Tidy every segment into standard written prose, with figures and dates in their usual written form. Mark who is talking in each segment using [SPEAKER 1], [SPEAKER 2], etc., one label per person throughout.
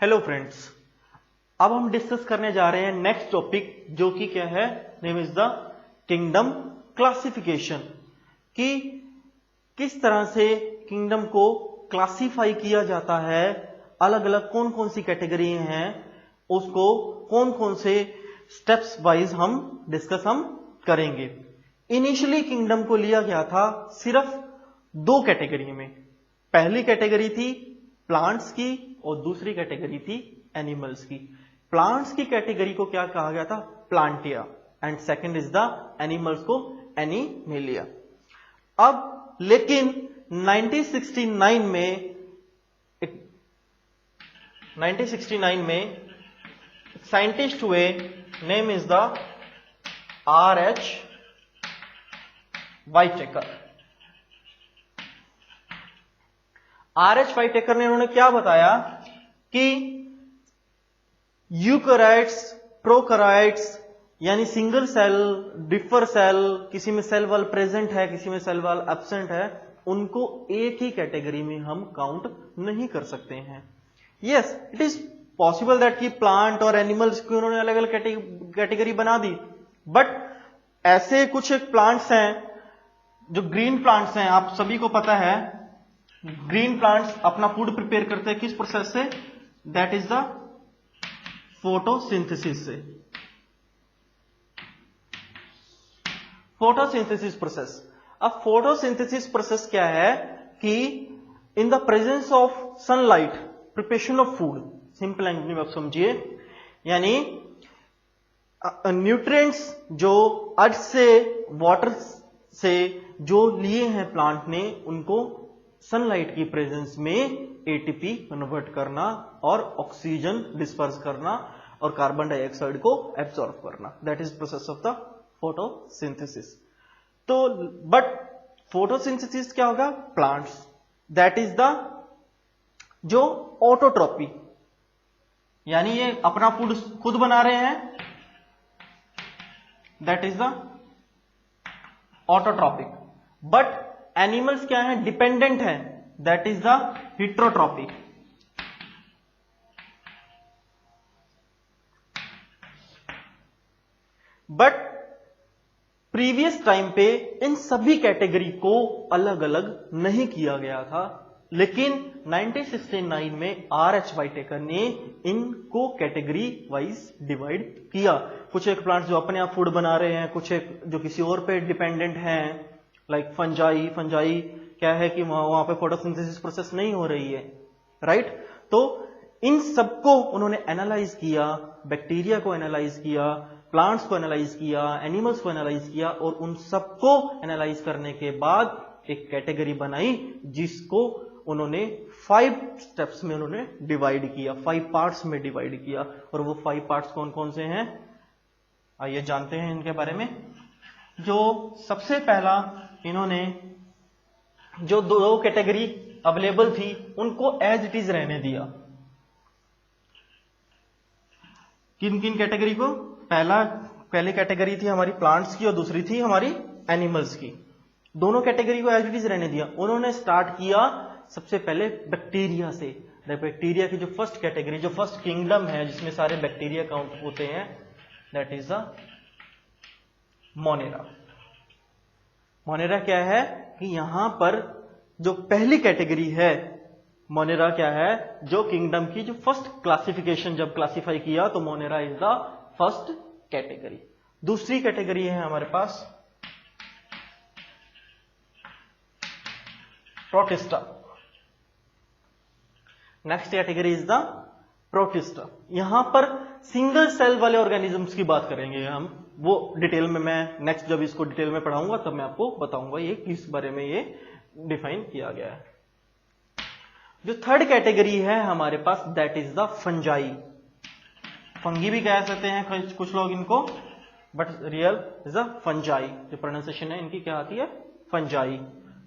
[SPEAKER 1] Hello friends, अब हम discuss करने जा रहे हैं नेक्स्ट टॉपिक, जो कि क्या है, name is the kingdom classification. कि किस तरह से किंगडम को क्लासिफाई किया जाता है, अलग अलग कौन कौन सी कैटेगरी हैं, उसको कौन कौन से स्टेप्स वाइज हम डिस्कस करेंगे। इनिशियली किंगडम को लिया गया था सिर्फ दो कैटेगरी में। पहली कैटेगरी थी प्लांट्स की और दूसरी कैटेगरी थी एनिमल्स की। प्लांट्स की कैटेगरी को क्या कहा गया था, plantae, and second is the animals को एनिमेलिया। अब लेकिन 1969 में साइंटिस्ट हुए, name is the R.H. Whittaker. R.H. Whittaker ने उन्होंने क्या बताया कि यूकैरियोट्स, प्रोकैरियोट्स यानी सिंगल सेल, डिफर सेल, किसी में सेल वॉल प्रेजेंट है, किसी में सेल वॉल एब्सेंट है, उनको एक ही कैटेगरी में हम काउंट नहीं कर सकते हैं। Yes, it is possible that कि प्लांट और एनिमल्स की उन्होंने अलग अलग कैटेगरी बना दी, बट ऐसे कुछ प्लांट्स हैं जो ग्रीन प्लांट्स हैं, आप सभी को पता है ग्रीन प्लांट्स अपना फूड प्रिपेयर करते हैं किस प्रोसेस से, दैट इज द फोटोसिंथेसिस से। Photosynthesis process. अब फोटोसिंथेसिस प्रोसेस क्या है कि in the presence of sunlight preparation of food, simple language में आप समझिए, यानी न्यूट्रिएंट्स जो अर्थ से, वाटर से जो लिए हैं प्लांट ने, उनको सनलाइट की प्रेजेंस में एटीपी कन्वर्ट करना और ऑक्सीजन डिस्पर्स करना और कार्बन डाइऑक्साइड को एब्सॉर्ब करना, that is process of the photosynthesis. तो बट फोटोसिंथेसिस क्या होगा, प्लांट्स, दैट इज द जो ऑटोट्रॉपी, यानी ये अपना फूड खुद बना रहे हैं, that is the autotrophic. But animals क्या है, डिपेंडेंट है, that is the heterotrophic. But previous time पे इन सभी कैटेगरी को अलग अलग नहीं किया गया था, लेकिन 1969 में R.H. वाइटेकर ने इनको कैटेगरी वाइज डिवाइड किया। कुछ एक प्लांट्स जो अपने आप फूड बना रहे हैं, कुछ एक जो किसी और पे डिपेंडेंट हैं, लाइक फंजाई क्या है कि वहां पे फोटोसिंथेसिस प्रोसेस नहीं हो रही है, राइट। तो इन सबको उन्होंने एनालाइज किया, बैक्टीरिया को एनालाइज किया, प्लांट्स को एनालाइज किया, एनिमल्स को एनालाइज किया, और उन सबको एनालाइज करने के बाद एक कैटेगरी बनाई जिसको उन्होंने 5 स्टेप्स में उन्होंने डिवाइड किया, 5 पार्ट्स में डिवाइड किया। और वो 5 पार्ट्स कौन कौन से हैं, आइए जानते हैं इनके बारे में। जो सबसे पहला, इन्होंने जो दो कैटेगरी अवेलेबल थी उनको एज इट इज रहने दिया। किन किन कैटेगरी को, पहली कैटेगरी थी हमारी प्लांट्स की और दूसरी थी हमारी एनिमल्स की। दोनों कैटेगरी को एज इट इज रहने दिया। उन्होंने स्टार्ट किया सबसे पहले बैक्टीरिया से। बैक्टीरिया की जो फर्स्ट कैटेगरी, जो फर्स्ट किंगडम है जिसमें सारे बैक्टीरिया काउंट होते हैं, that is the Monera. Monera क्या है कि यहां पर जो पहली कैटेगरी है, मोनेरा क्या है, जो किंगडम की जो फर्स्ट क्लासिफिकेशन जब क्लासिफाई किया, तो monera is the first category. दूसरी कैटेगरी है हमारे पास protista. Next category is the protista. यहां पर सिंगल सेल वाले ऑर्गेनिजम्स की बात करेंगे हम, वो डिटेल में मैं नेक्स्ट जब इसको डिटेल में पढ़ाऊंगा तब मैं आपको बताऊंगा ये किस बारे में ये डिफाइन किया गया है। जो थर्ड कैटेगरी है हमारे पास, that is the fungi. Fungi भी कह सकते हैं कुछ लोग इनको, but real is the fungi. जो प्रोनाउंसिएशन है इनकी क्या आती है, फंजाई।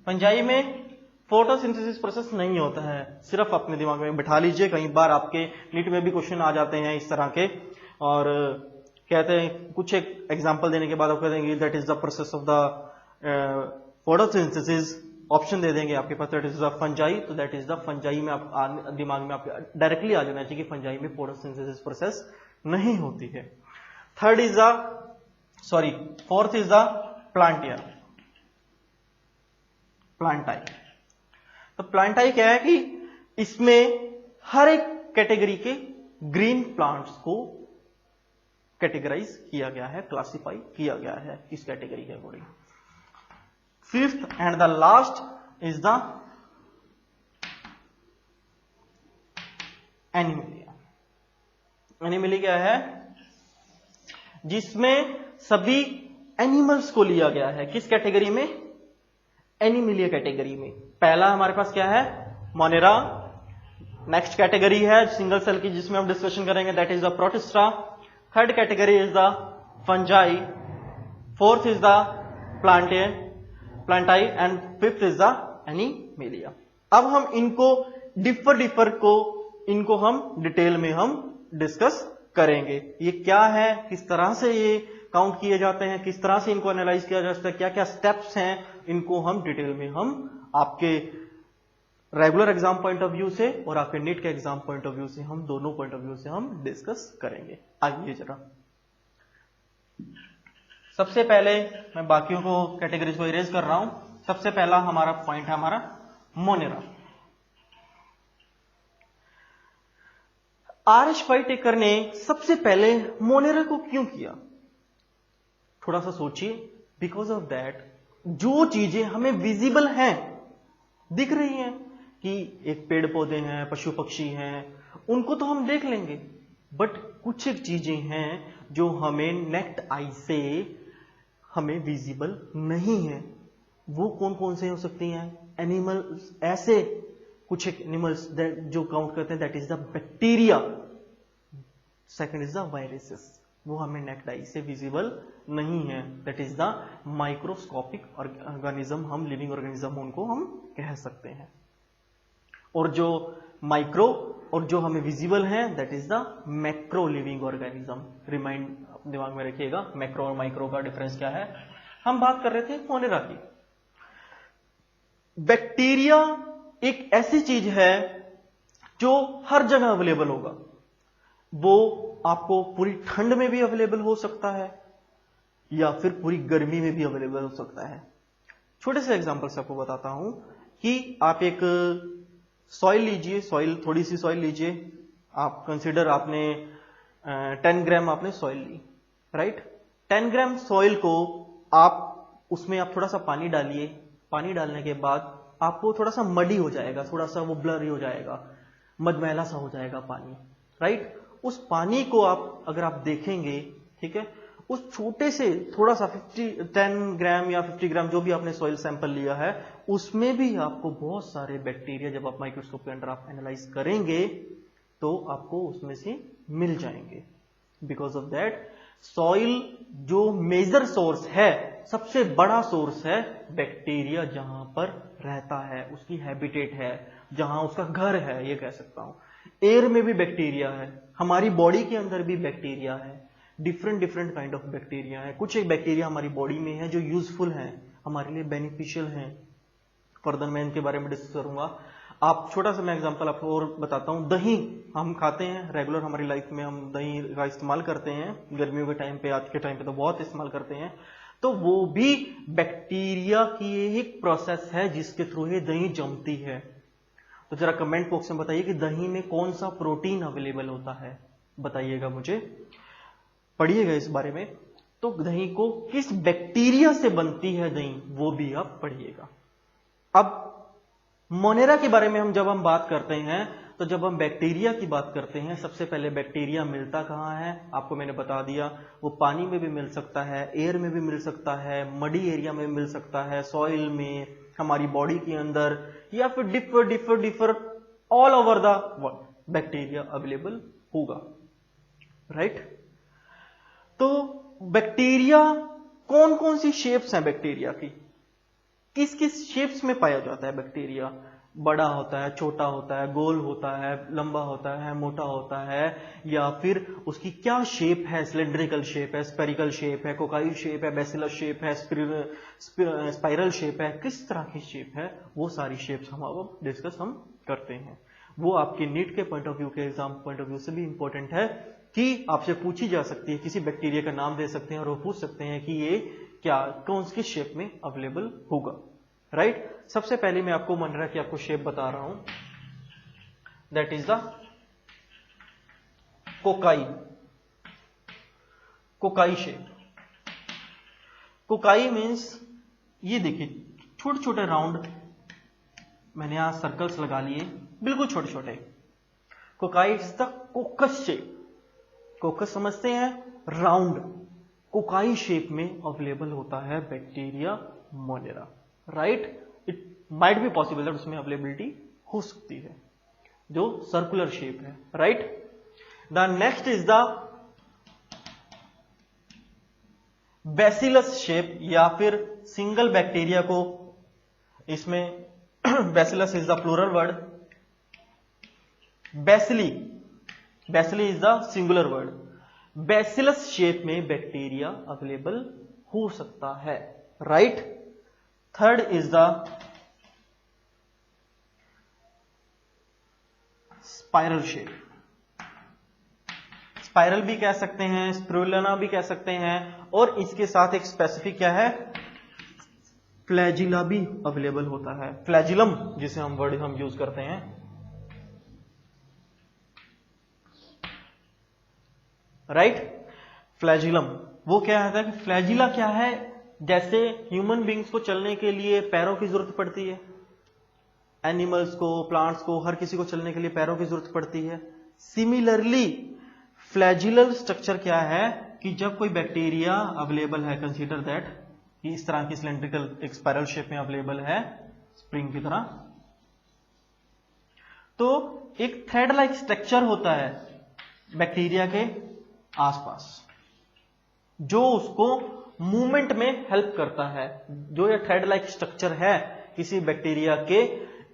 [SPEAKER 1] फंजाई में फोटोसिंथेसिस प्रोसेस नहीं होता है, सिर्फ अपने दिमाग में बिठा लीजिए, कई बार आपके नीट में भी क्वेश्चन आ जाते हैं इस तरह के, और कहते हैं कुछ एक एग्जांपल देने के बाद आप कह देंगे that is the process of the photosynthesis, option दे देंगे आपके पास, दैट इज द फंजाई, तो दैट इज द फंजाई में आप दिमाग में आपके डायरेक्टली आ जाना चाहिए कि फंजाई में फोटोसिंथेसिस प्रोसेस नहीं होती है। Fourth is the plantae, plantae. तो प्लांटाई क्या है कि इसमें हर एक कैटेगरी के ग्रीन प्लांट्स को कैटेगराइज किया गया है, क्लासिफाई किया गया है इस कैटेगरी के according. Fifth and the last is the Animalia. Animalia क्या है? जिसमें सभी एनिमल्स को लिया गया है। किस कैटेगरी में? एनिमलिया कैटेगरी में। पहला हमारे पास क्या है? मोनेरा। नेक्स्ट कैटेगरी है सिंगल सेल की जिसमें हम डिस्कशन करेंगे, that is the protista. Third category is the fungi. Fourth is the प्लांटाई and fifth is the Animalia. अब हम इनको इनको हम डिटेल में हम डिस्कस करेंगे। ये क्या है, किस तरह से ये काउंट किए जाते हैं, किस तरह से इनको एनालाइज किया जाता है, क्या क्या स्टेप्स हैं, इनको हम डिटेल में हम आपके regular exam point of view से और आपके नीट के एग्जाम पॉइंट ऑफ व्यू से, हम दोनों पॉइंट ऑफ व्यू से हम डिस्कस करेंगे। आइए जरा, सबसे पहले मैं बाकियों को कैटेगरीज को इरेज कर रहा हूं। सबसे पहला हमारा पॉइंट है हमारा मोनेरा। आर.एच. व्हाइटेकर ने सबसे पहले मोनेरा को क्यों किया? थोड़ा सा सोचिए। बिकॉज ऑफ दैट, जो चीजें हमें विजिबल हैं, दिख रही हैं कि एक पेड़ पौधे हैं, पशु पक्षी हैं, उनको तो हम देख लेंगे, बट कुछ एक चीजें हैं जो हमें नेक्ड आई से हमें विजिबल नहीं है। वो कौन कौन से हो सकती हैं? एनिमल्स, ऐसे कुछ एक एनिमल्स जो काउंट करते हैं, that is the bacteria. Second is the viruses, वो हमें नेक्ड आई से विजिबल नहीं है, that is the microscopic organism, हम लिविंग ऑर्गेनिज्म उनको हम कह सकते हैं। और जो माइक्रो और जो हमें विजिबल है, that is the macro living organism. Remind दिमाग में रखिएगा, मैक्रो और माइक्रो का डिफरेंस क्या है। हम बात कर रहे थे मोनेरा की। बैक्टीरिया एक ऐसी चीज है जो हर जगह अवेलेबल होगा। वो आपको पूरी ठंड में भी अवेलेबल हो सकता है या फिर पूरी गर्मी में भी अवेलेबल हो सकता है। छोटे से एग्जांपल से आपको बताता हूं कि आप एक सॉइल लीजिए, थोड़ी सी सॉइल लीजिए। आप कंसिडर आपने 10 ग्राम आपने सॉइल ली, राइट। 10 ग्राम सॉइल को उसमें आप थोड़ा सा पानी डालिए। पानी डालने के बाद आपको थोड़ा सा मडी हो जाएगा, थोड़ा सा वो ब्लरी हो जाएगा, मधमैला सा हो जाएगा पानी, राइट। उस पानी को अगर आप देखेंगे, ठीक है, उस छोटे से थोड़ा सा 10 ग्राम या 50 ग्राम जो भी आपने सॉइल सैंपल लिया है, उसमें भी आपको बहुत सारे बैक्टीरिया, जब आप माइक्रोस्कोप के अंदर आप एनालाइज करेंगे तो आपको उसमें से मिल जाएंगे। बिकॉज ऑफ दैट, सॉइल जो मेजर सोर्स है, सबसे बड़ा सोर्स है बैक्टीरिया, जहां पर रहता है, उसकी हैबिटेट है, जहां उसका घर है, ये कह सकता हूं। एयर में भी बैक्टीरिया है, हमारी बॉडी के अंदर भी बैक्टीरिया है, डिफरेंट काइंड ऑफ बैक्टीरिया है। कुछ एक बैक्टीरिया हमारी बॉडी में है जो यूजफुल है, हमारे लिए बेनिफिशियल है। फर्दर मैं इनके बारे में डिस्कस करूंगा। आप छोटा सा मैं एग्जांपल आपको और बताता हूं। दही हम खाते हैं रेगुलर, हमारी लाइफ में हम दही का इस्तेमाल करते हैं। गर्मियों के टाइम पे, आज के टाइम पे तो बहुत इस्तेमाल करते हैं। तो वो भी बैक्टीरिया की एक प्रोसेस है जिसके थ्रू ये दही जमती है। तो जरा कमेंट बॉक्स में बताइए कि दही में कौन सा प्रोटीन अवेलेबल होता है, बताइएगा मुझे, पढ़िएगा इस बारे में। तो दही को किस बैक्टीरिया से बनती है दही, वो भी आप पढ़िएगा। अब मोनेरा के बारे में जब हम बात करते हैं, तो जब हम बैक्टीरिया की बात करते हैं, सबसे पहले बैक्टीरिया मिलता कहां है, आपको मैंने बता दिया। वो पानी में भी मिल सकता है, एयर में भी मिल सकता है, मडी एरिया में मिल सकता है, सॉइल में, हमारी बॉडी के अंदर, या फिर differ all over the world bacteria available होगा, राइट। तो बैक्टीरिया, कौन कौन सी शेप्स हैं बैक्टीरिया की, किस किस शेप्स में पाया जाता है बैक्टीरिया, बड़ा होता है, छोटा होता है, गोल होता है, लंबा होता है, मोटा होता है, या फिर उसकी क्या शेप है, सिलेंड्रिकल शेप है, स्पेरिकल शेप है, कोकाई शेप है, बेसिलस शेप है, स्पाइरल शेप है, किस तरह की शेप है, वो सारी शेप्स हम अब डिस्कस हम करते हैं। वो आपके नीट के पॉइंट ऑफ व्यू के एग्जाम पॉइंट ऑफ व्यू से भी इंपॉर्टेंट है कि आपसे पूछी जा सकती है, किसी बैक्टीरिया का नाम दे सकते हैं और वो पूछ सकते हैं कि ये क्या कौन सी शेप में अवेलेबल होगा, राइट। सबसे पहले मैं आपको मोनेरा की आपको शेप बता रहा हूं, that is the cocci, cocci shape. Cocci means ये देखिए छोटे छोटे राउंड, मैंने यहां सर्कल्स लगा लिए, बिल्कुल छोटे छोटे। Cocci is the coccus shape, coccus समझते हैं, राउंड, कोकाई शेप में अवेलेबल होता है bacteria monera, right. It might be possible that उसमें अवेलेबिलिटी हो सकती है, जो सर्कुलर शेप है, right. The next is the bacillus shape, या फिर सिंगल बैक्टीरिया को इसमें bacillus is the plural word, bacilli is the singular word. Bacillus shape में बैक्टीरिया अवेलेबल हो सकता है, right. Third is the spiral shape, spiral भी कह सकते हैं, स्पिरुलिना भी कह सकते हैं, और इसके साथ एक स्पेसिफिक क्या है, फ्लैजिला भी अवेलेबल होता है, फ्लैजिलम जिसे हम वर्ड हम यूज करते हैं, राइट। फ्लैजिलम वो क्या है कि फ्लैजिला क्या है, जैसे ह्यूमन बींग्स को चलने के लिए पैरों की जरूरत पड़ती है, एनिमल्स को, प्लांट्स को, हर किसी को चलने के लिए पैरों की जरूरत पड़ती है। सिमिलरली फ्लैजिलल स्ट्रक्चर क्या है कि जब कोई बैक्टीरिया अवेलेबल है, कंसीडर दैट कि इस तरह की सिलेंड्रिकल एक स्पाइरल शेप में अवेलेबल है, स्प्रिंग की तरह, तो एक थ्रेड लाइक स्ट्रक्चर होता है बैक्टीरिया के आसपास, जो उसको मूवमेंट में हेल्प करता है। जो ये थ्रेड लाइक स्ट्रक्चर है किसी बैक्टीरिया के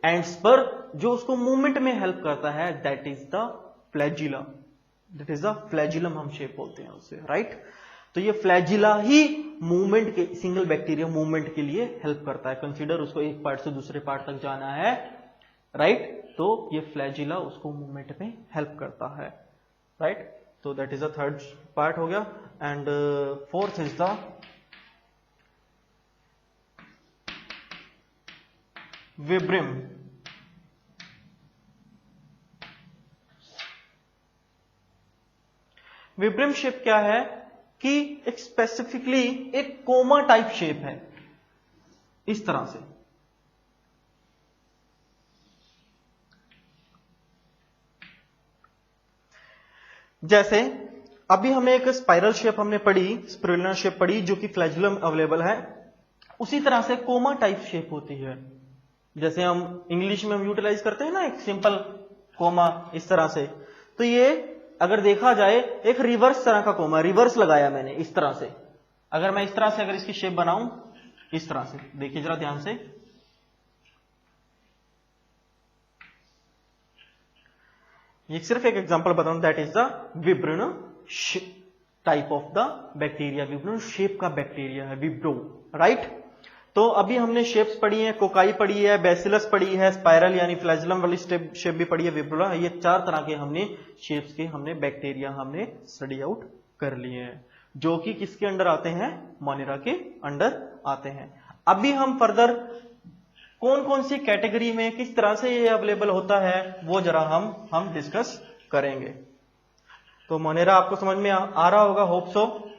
[SPEAKER 1] एंड्स पर, जो उसको मूवमेंट में हेल्प करता है, that is the flagella, that is the flagellum हम शेप बोलते हैं उससे, राइट। तो ये फ्लैजिला ही मूवमेंट के, सिंगल बैक्टीरिया मूवमेंट के लिए हेल्प करता है। कंसीडर उसको एक पार्ट से दूसरे पार्ट तक जाना है, राइट, तो ये फ्लैजिला उसको मूवमेंट में हेल्प करता है, राइट। तो that is the third part हो गया। And fourth is the vibrio. Vibrio shape क्या है कि एक स्पेसिफिकली एक कोमा टाइप शेप है, इस तरह से। जैसे अभी हमें एक स्पाइरल शेप हमने पढ़ी, स्पिरुलिना शेप पढ़ी, जो कि फ्लैजिलम अवेलेबल है, उसी तरह से कोमा टाइप शेप होती है। जैसे हम इंग्लिश में हम यूटिलाइज करते हैं ना एक सिंपल कोमा, इस तरह से। तो ये अगर देखा जाए एक रिवर्स तरह का कोमा, रिवर्स लगाया मैंने इस तरह से। अगर मैं इस तरह से अगर इसकी शेप बनाऊं, इस तरह से देखिए जरा ध्यान से, ये सिर्फ एक एग्जांपल बताऊं, that is the vibrio type of the bacteria. Vibrio shape का बैक्टीरिया है विब्रो, राइट। तो अभी हमने शेप्स पढ़ी हैं, कोकाई पढ़ी है, बैसिलस पढ़ी है, स्पाइरल यानी फ्लैजिलम वाली शेप भी पढ़ी है, विब्रोला। ये चार तरह के हमने शेप्स के हमने बैक्टीरिया हमने स्टडी आउट कर लिए हैं, जो कि किसके अंडर आते हैं, मोनेरा के अंडर आते हैं। अभी हम फर्दर कौन कौन सी कैटेगरी में किस तरह से ये अवेलेबल होता है वो जरा हम डिस्कस करेंगे। तो मोनेरा आपको समझ में आ रहा होगा, होप सो।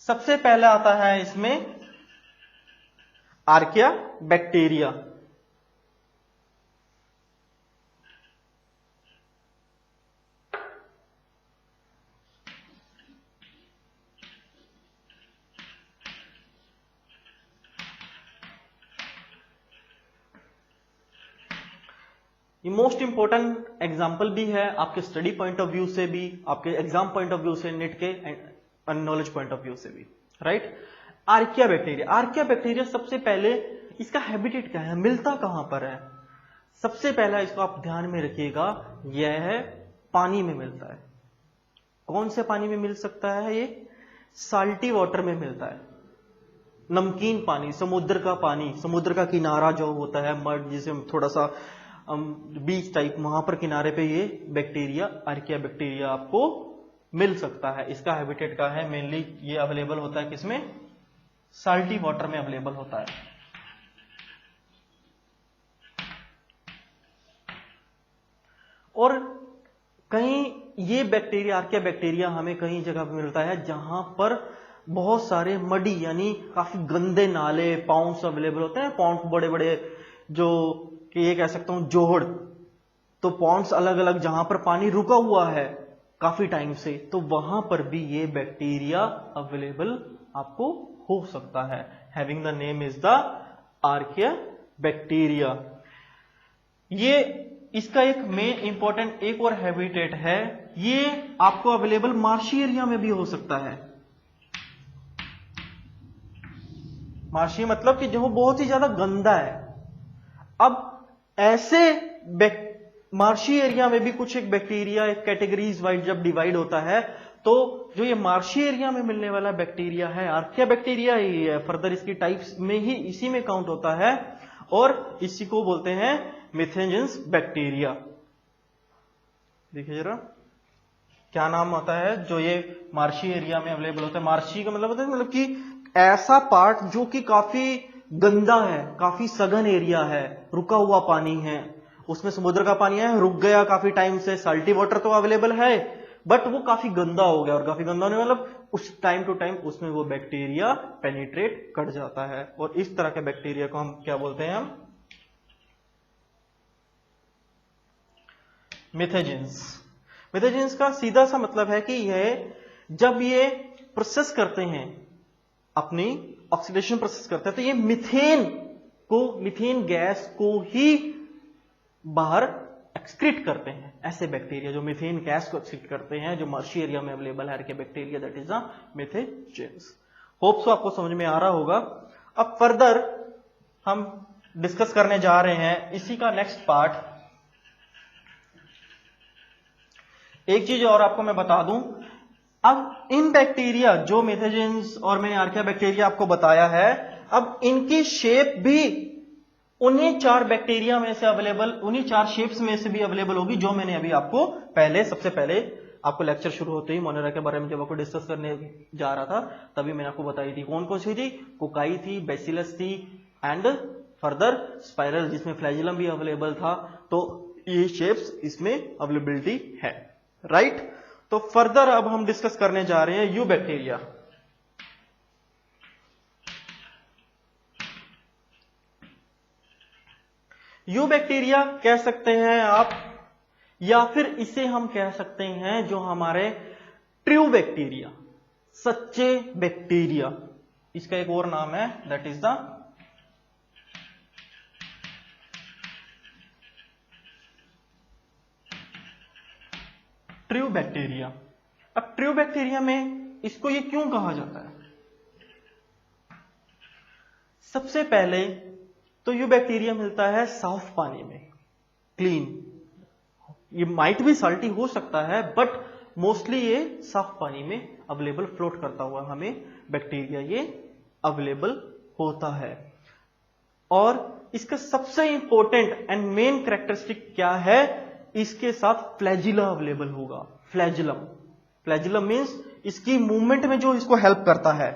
[SPEAKER 1] सबसे पहले आता है इसमें आर्किया बैक्टीरिया। ये मोस्ट इंपॉर्टेंट एग्जाम्पल भी है आपके स्टडी पॉइंट ऑफ व्यू से भी, आपके एग्जाम पॉइंट ऑफ व्यू से, नेट के नॉलेज पॉइंट ऑफ व्यू से भी, right. Archaea bacteria, archaea bacteria सबसे पहले इसका हैबिटेट क्या है, मिलता कहां पर है? सबसे पहला इसको आप ध्यान में रखिएगा, यह है पानी में मिलता है। कौन से पानी में मिल सकता है? ये साल्टी वाटर में मिलता है, नमकीन पानी, समुद्र का पानी, समुद्र का किनारा जो होता है, मड जिसे थोड़ा सा बीच टाइप, वहां पर किनारे पे ये बैक्टीरिया, आर्किया बैक्टीरिया आपको मिल सकता है। इसका हैबिटेट का है मेनली, ये अवेलेबल होता है किसमें? साल्टी वाटर में अवेलेबल होता है। और कहीं ये बैक्टीरिया, आर्किया बैक्टीरिया हमें कहीं जगह पर मिलता है जहां पर बहुत सारे मडी यानी काफी गंदे नाले, पाउंड्स अवेलेबल होते हैं। पाउंड बड़े बड़े, जो कि ये कह सकता हूं जोहड़, तो पॉन्ड्स अलग अलग जहां पर पानी रुका हुआ है काफी टाइम से, तो वहां पर भी ये बैक्टीरिया अवेलेबल आपको हो सकता है। Having the name is the archaea bacteria. ये इसका एक मेन इंपॉर्टेंट एक और हैबिटेट है, ये आपको अवेलेबल मार्शी एरिया में भी हो सकता है। मार्शी मतलब कि जो बहुत ही ज्यादा गंदा है। अब ऐसे मार्शी एरिया में भी कुछ एक बैक्टीरिया, एक कैटेगरीज वाइज जब डिवाइड होता है, तो जो ये मार्शी एरिया में मिलने वाला बैक्टीरिया है, आर्किया बैक्टीरिया ही है, फर्दर इसकी टाइप्स में ही इसी में काउंट होता है, और इसी को बोलते हैं मिथेंजेंस बैक्टीरिया। देखिए जरा क्या नाम आता है जो ये मार्शी एरिया में अवेलेबल होता है। मार्शी का मतलब होता है मतलब कि ऐसा पार्ट जो कि काफी गंदा है, काफी सघन एरिया है, रुका हुआ पानी है, उसमें समुद्र का पानी है, रुक गया काफी टाइम से, साल्टी वाटर तो अवेलेबल है बट वो काफी गंदा हो गया, और काफी गंदा होने मतलब उस टाइम टू टाइम उसमें वो बैक्टीरिया पेनिट्रेट कर जाता है, और इस तरह के बैक्टीरिया को हम क्या बोलते हैं? हम मिथेजेंस। मिथेजेंस का सीधा सा मतलब है कि यह जब ये प्रोसेस करते हैं, अपनी ऑक्सीडेशन प्रोसेस करते हैं, तो ये मीथेन गैस को ही बाहर एक्सक्रीट करते हैं। ऐसे बैक्टीरिया जो मीथेन गैस को एक्सक्रीट करते हैं, जो मार्शी एरिया में अवेलेबल है के bacteria, that is the methanogens. Hope so आपको समझ में आ रहा होगा। अब फर्दर हम डिस्कस करने जा रहे हैं इसी का नेक्स्ट पार्ट। एक चीज और आपको मैं बता दूं, अब इन बैक्टीरिया जो मिथेजेंस और मैंने आर्किया बैक्टीरिया आपको बताया है, अब इनकी शेप भी उन्हीं 4 बैक्टीरिया में से अवेलेबल, उन्हीं 4 शेप्स में से भी अवेलेबल होगी जो मैंने अभी आपको सबसे पहले आपको लेक्चर शुरू होते ही मोनेरा के बारे में जब आपको डिस्कस करने जा रहा था तभी मैंने आपको बताई थी। कौन कौन सी थी? कोकाई थी, बैसिलस थी, एंड फर्दर स्पाइरल जिसमें फ्लैजिलम भी अवेलेबल था। तो ये शेप्स इसमें अवेलेबिलिटी है, राइट। तो फर्दर अब हम डिस्कस करने जा रहे हैं यू बैक्टीरिया। यू बैक्टीरिया कह सकते हैं आप, या फिर इसे हम कह सकते हैं जो हमारे ट्रू बैक्टीरिया, सच्चे बैक्टीरिया, इसका एक और नाम है, that is the true bacteria. अब ट्रू बैक्टीरिया में इसको ये क्यों कहा जाता है? सबसे पहले तो यू बैक्टीरिया मिलता है साफ पानी में, क्लीन। ये माइट भी साल्टी हो सकता है बट मोस्टली ये साफ पानी में अवेलेबल, फ्लोट करता हुआ हमें बैक्टीरिया ये अवेलेबल होता है। और इसका सबसे इंपॉर्टेंट एंड मेन कैरेक्टरिस्टिक क्या है? इसके साथ फ्लैजिला अवेलेबल होगा। फ्लैजिलम, फ्लैजिलम मीन्स इसकी मूवमेंट में जो इसको हेल्प करता है।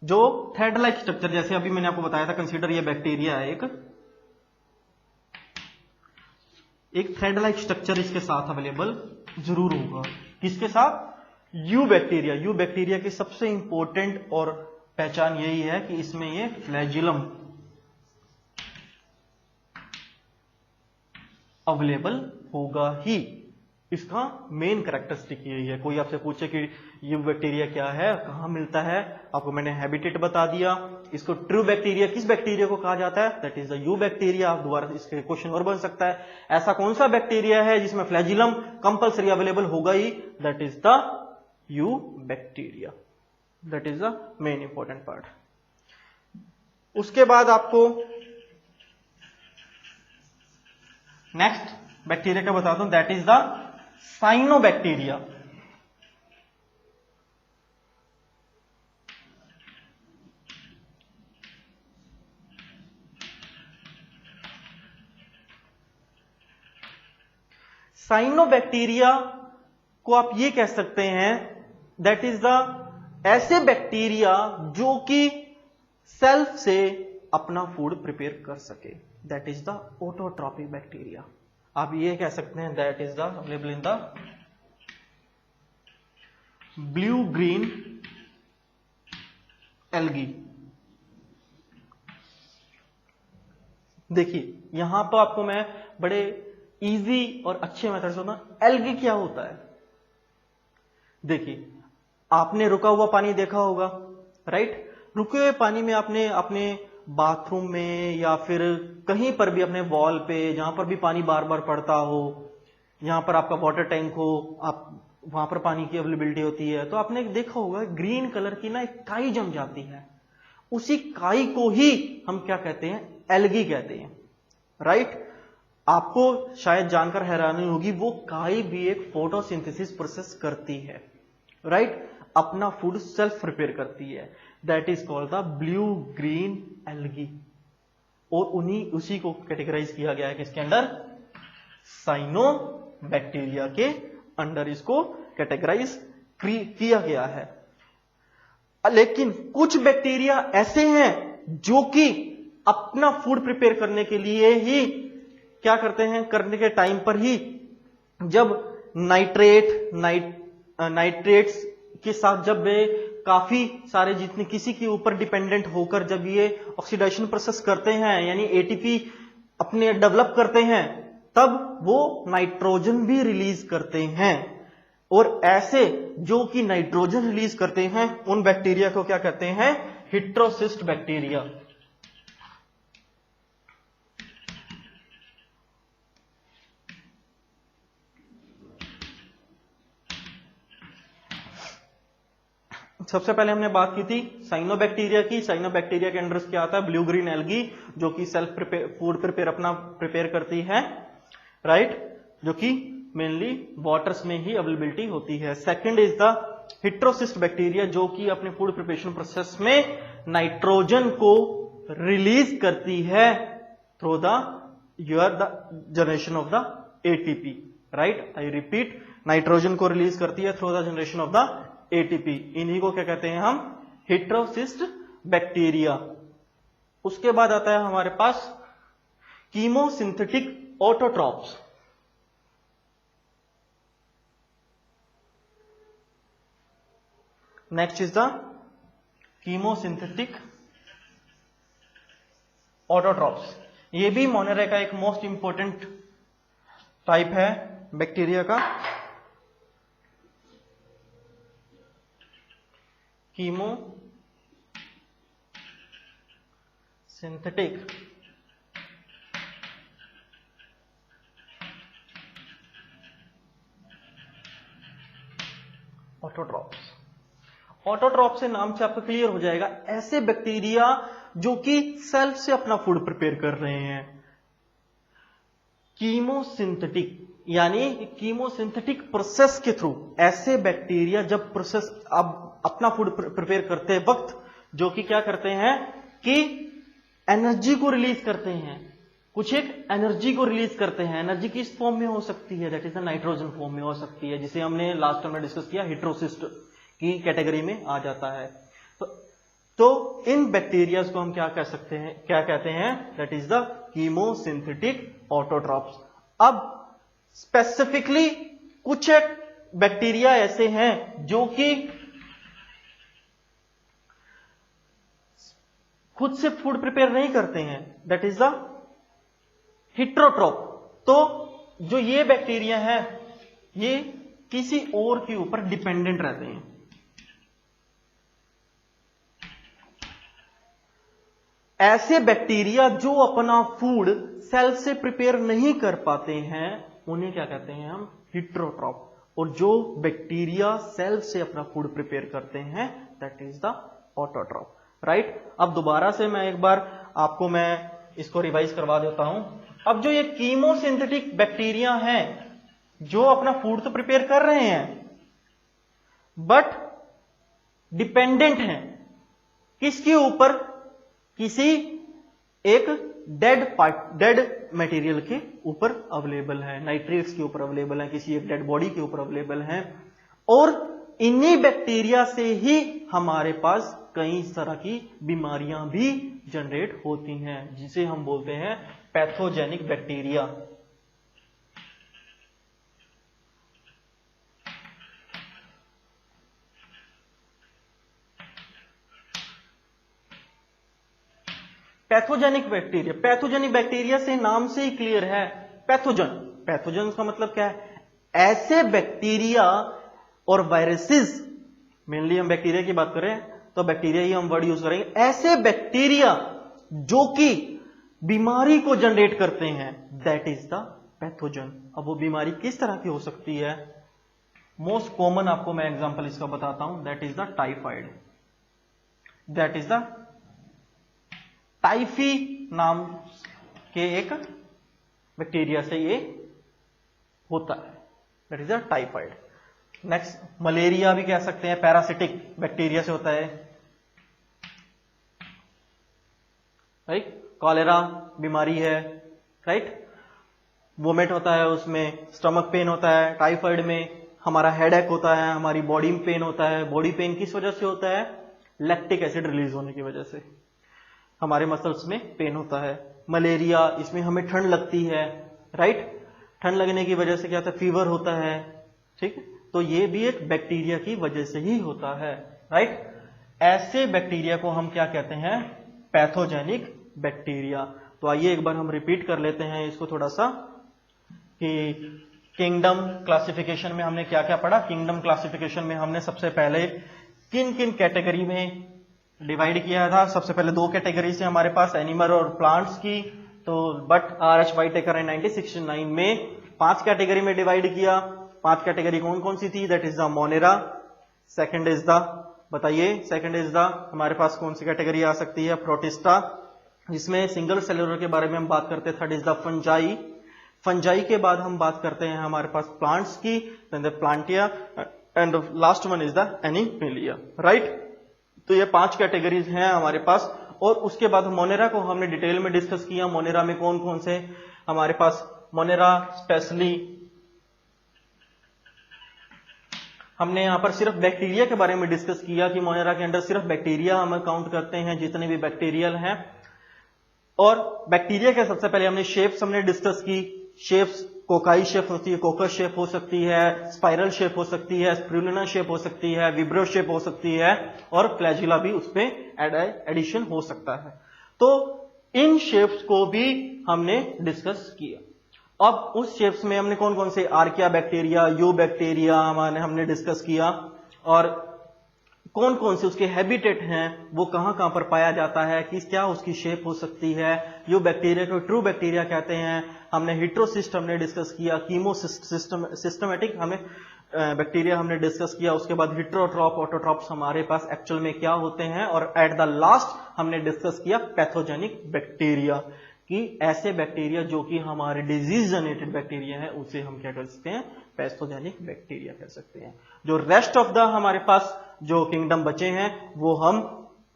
[SPEAKER 1] जो थ्रेड लाइक स्ट्रक्चर, जैसे अभी मैंने आपको बताया था, कंसीडर ये बैक्टीरिया है, एक थ्रेड लाइक स्ट्रक्चर इसके साथ अवेलेबल जरूर होगा। किसके साथ? You bacteria. यू बैक्टीरिया की सबसे इंपॉर्टेंट और पहचान यही है कि इसमें ये फ्लैजिलम अवेलेबल होगा ही। इसका मेन कैरेक्टरिस्टिक यही है। कोई आपसे पूछे कि यू बैक्टीरिया क्या है, कहां मिलता है, आपको मैंने हैबिटेट बता दिया। इसको ट्रू बैक्टीरिया, किस बैक्टीरिया को कहा जाता है? That is the you bacteria. दोबारा इसके क्वेश्चन और बन सकता है, ऐसा कौन सा बैक्टीरिया है जिसमें फ्लैजिलम कंपल्सरी अवेलेबल होगा ही? That is the eubacteria. That is the main important part. उसके बाद आपको नेक्स्ट बैक्टीरिया का बताता हूं, that is the cyanobacteria. Cyanobacteria को आप ये कह सकते हैं, दैट इज द ऐसे बैक्टीरिया जो कि सेल्फ से अपना फूड प्रिपेयर कर सके, that is the autotrophic bacteria. आप ये कह सकते हैं that is the available in the blue green algae. देखिए यहां पर आपको मैं बड़े इजी और अच्छे मेथड से बताऊं एल्गी क्या होता है। देखिए आपने रुका हुआ पानी देखा होगा, राइट। रुके हुए पानी में आपने अपने बाथरूम में या फिर कहीं पर भी अपने वॉल पे जहां पर भी पानी बार बार पड़ता हो, यहां पर आपका वाटर टैंक हो, आप वहां पर पानी की अवेलेबिलिटी होती है, तो आपने देखा होगा ग्रीन कलर की ना एक काई जम जाती है। उसी काई को ही हम क्या कहते हैं, एल्गी कहते हैं, राइट। आपको शायद जानकर हैरानी होगी, वो काई भी एक फोटोसिंथेसिस प्रोसेस करती है, राइट। अपना फूड सेल्फ प्रिपेयर करती है, that is called the blue green algae. और उसी को कैटेगराइज किया गया है किसके अंडर, साइनोबैक्टीरिया के अंडर इसको कैटेगराइज किया गया है। लेकिन कुछ बैक्टीरिया ऐसे हैं जो कि अपना फूड प्रिपेयर करने के लिए ही क्या करते हैं, करने के टाइम पर ही जब नाइट्रेट्स के साथ जब वे काफी सारे जितने किसी के ऊपर डिपेंडेंट होकर जब ये ऑक्सीडेशन प्रोसेस करते हैं, यानी एटीपी अपने डेवलप करते हैं, तब वो नाइट्रोजन भी रिलीज करते हैं। और ऐसे जो कि नाइट्रोजन रिलीज करते हैं उन बैक्टीरिया को क्या कहते हैं, हेटेरोसिस्ट बैक्टीरिया। सबसे पहले हमने बात की थी साइनोबैक्टीरिया की। साइनोबैक्टीरिया के अंडर क्या आता है, ब्लू ग्रीन एल्गी, जो कि सेल्फ फूड प्रिपेयर अपना प्रिपेयर करती है, राइट, जो कि मेनली वाटर्स में ही अवेलेबिलिटी होती है। Second is the heterocyst bacteria, जो कि अपने फूड प्रिपरेशन प्रोसेस में नाइट्रोजन को रिलीज करती है through the generation of the ATP, right. I repeat, nitrogen को रिलीज करती है through the generation of the ATP. इन्हीं को क्या कहते हैं हम, हेटेरोसिस्ट बैक्टीरिया। उसके बाद आता है हमारे पास chemosynthetic autotrophs. Next is the chemosynthetic autotrophs. ये भी मोनेरा का एक मोस्ट इंपॉर्टेंट टाइप है बैक्टीरिया का। Chemosynthetic autotrophs. ऑटोट्रॉप से नाम से आपको क्लियर हो जाएगा, ऐसे बैक्टीरिया जो कि सेल्फ से अपना फूड प्रिपेयर कर रहे हैं। कीमोसिंथेटिक यानी कीमोसिंथेटिक प्रोसेस के थ्रू ऐसे बैक्टीरिया जब प्रोसेस अब अपना फूड प्रिपेयर करते वक्त जो कि क्या करते हैं कि एनर्जी को रिलीज करते हैं, कुछ एक एनर्जी को रिलीज करते हैं। एनर्जी किस फॉर्म में हो सकती है, that is the nitrogen form में हो सकती है, जिसे हमने लास्ट टाइम में डिस्कस किया, हेटेरोसिस्ट की कैटेगरी में आ जाता है। तो इन बैक्टीरिया को हम क्या कह सकते हैं, क्या कहते हैं, that is the chemosynthetic autotrophs. अब स्पेसिफिकली कुछ एक बैक्टीरिया ऐसे हैं जो कि खुद से फूड प्रिपेयर नहीं करते हैं, दैट इज द हेटेरोट्रॉप। तो जो ये बैक्टीरिया है ये किसी और के ऊपर डिपेंडेंट रहते हैं। ऐसे बैक्टीरिया जो अपना फूड सेल्फ से प्रिपेयर नहीं कर पाते हैं उन्हें क्या कहते हैं हम, हेटेरोट्रॉप। और जो बैक्टीरिया सेल्फ से अपना फूड प्रिपेयर करते हैं that is the autotroph, right. अब दोबारा से मैं एक बार आपको मैं इसको रिवाइज करवा देता हूं। अब जो ये कीमोसिंथेटिक बैक्टीरिया हैं जो अपना फूड तो प्रिपेयर कर रहे हैं बट डिपेंडेंट हैं किसके ऊपर, किसी एक डेड मटेरियल के ऊपर अवेलेबल है, नाइट्रेट्स के ऊपर अवेलेबल है, किसी एक डेड बॉडी के ऊपर अवेलेबल है, और इन्हीं बैक्टीरिया से ही हमारे पास कई तरह की बीमारियां भी जनरेट होती हैं जिसे हम बोलते हैं pathogenic bacteria. Pathogenic bacteria, pathogenic bacteria से नाम से ही क्लियर है, पैथोजन। पैथोजन का मतलब क्या है? ऐसे बैक्टीरिया और वायरसेस, मेनली हम बैक्टीरिया की बात करें तो बैक्टीरिया ही हम वर्ड यूज करेंगे, ऐसे बैक्टीरिया जो कि बीमारी को जनरेट करते हैं, दैट इज द पैथोजन। अब वो बीमारी किस तरह की हो सकती है? मोस्ट कॉमन आपको मैं एग्जांपल इसका बताता हूं, that is the typhoid. That is the typhi नाम के एक बैक्टीरिया से ये होता है, that is the typhoid. Next malaria भी कह सकते हैं, पैरासिटिक बैक्टीरिया से होता है, राइट। कॉलेरा बीमारी है, राइट, वोमिट होता है, उसमें स्टमक पेन होता है। टाइफाइड में हमारा हेडेक होता है, हमारी बॉडी में पेन होता है। बॉडी पेन किस वजह से होता है? लैक्टिक एसिड रिलीज होने की वजह से हमारे मसल्स में पेन होता है। मलेरिया, इसमें हमें ठंड लगती है, राइट, ठंड लगने की वजह से क्या होता है? फीवर होता है, ठीक। तो ये भी एक बैक्टीरिया की वजह से ही होता है, राइट। ऐसे बैक्टीरिया को हम क्या कहते हैं? Pathogenic bacteria. तो आइए एक बार हम रिपीट कर लेते हैं इसको थोड़ा सा, कि किंगडम क्लासिफिकेशन में हमने क्या क्या पढ़ा। किंगडम क्लासिफिकेशन में हमने सबसे पहले किन किन कैटेगरी में डिवाइड किया था। सबसे पहले दो कैटेगरी से हमारे पास, एनिमल और प्लांट्स की। तो बट R.H. वाइटेकर ने 1969 में 5 कैटेगरी में डिवाइड किया। 5 कैटेगरी कौन कौन सी थी? That is the Monera, second is the, बताइए, सेकंड इज द हमारे पास कौन सी कैटेगरी आ सकती है? प्रोटिस्टा, जिसमें सिंगल सेलुलर के बारे में हम बात करते हैं। Third is the fungi, fungi के बाद हम बात करते हैं हमारे पास प्लांट्स की, then the plantae, and last one is the animalia, right. तो ये 5 कैटेगरीज हैं हमारे पास। और उसके बाद मोनेरा को हमने डिटेल में डिस्कस किया। मोनेरा में कौन कौन से हमारे पास, मोनेरा स्पेशली हमने यहां पर सिर्फ बैक्टीरिया के बारे में डिस्कस किया कि मोनेरा के अंदर सिर्फ बैक्टीरिया हम काउंट करते हैं, जितने भी बैक्टीरियल हैं। और बैक्टीरिया के सबसे पहले हमने शेप्स हमने डिस्कस की। शेप्स कोकाई शेप होती है, कोकस शेप हो सकती है, स्पाइरल शेप हो सकती है, स्प्रूलिना शेप हो सकती है, विब्रो शेप हो सकती है, और फ्लैजिला भी उसमें एडिशन हो सकता है। तो इन शेप्स को भी हमने डिस्कस किया। अब उस शेप्स में हमने कौन कौन से, आर्किया बैक्टीरिया, यू बैक्टीरिया हमने डिस्कस किया, और कौन कौन से उसके हैबिटेट हैं, वो कहां कहां पर पाया जाता है, किस क्या उसकी शेप हो सकती है। यू बैक्टीरिया को ट्रू बैक्टीरिया कहते हैं। हमने हिट्रोसिस्ट हमने डिस्कस किया, कीमो सिस्टमेटिक हमने बैक्टीरिया हमने डिस्कस किया। उसके बाद हिट्रोट्रॉप, ऑटोट्रॉप्स हमारे पास एक्चुअल में क्या होते हैं, और एट द लास्ट हमने डिस्कस किया पैथोजेनिक बैक्टीरिया, कि ऐसे बैक्टीरिया जो कि हमारे डिजीज जनरेटेड बैक्टीरिया है उसे हम क्या कर सकते हैं? पैथोजेनिक बैक्टीरिया कह सकते हैं। जो रेस्ट ऑफ द हमारे पास जो किंगडम बचे हैं वो हम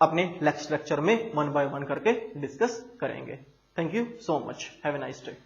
[SPEAKER 1] अपने नेक्स्ट लेक्चर में 1 बाय 1 करके डिस्कस करेंगे। Thank you so much, have a nice day.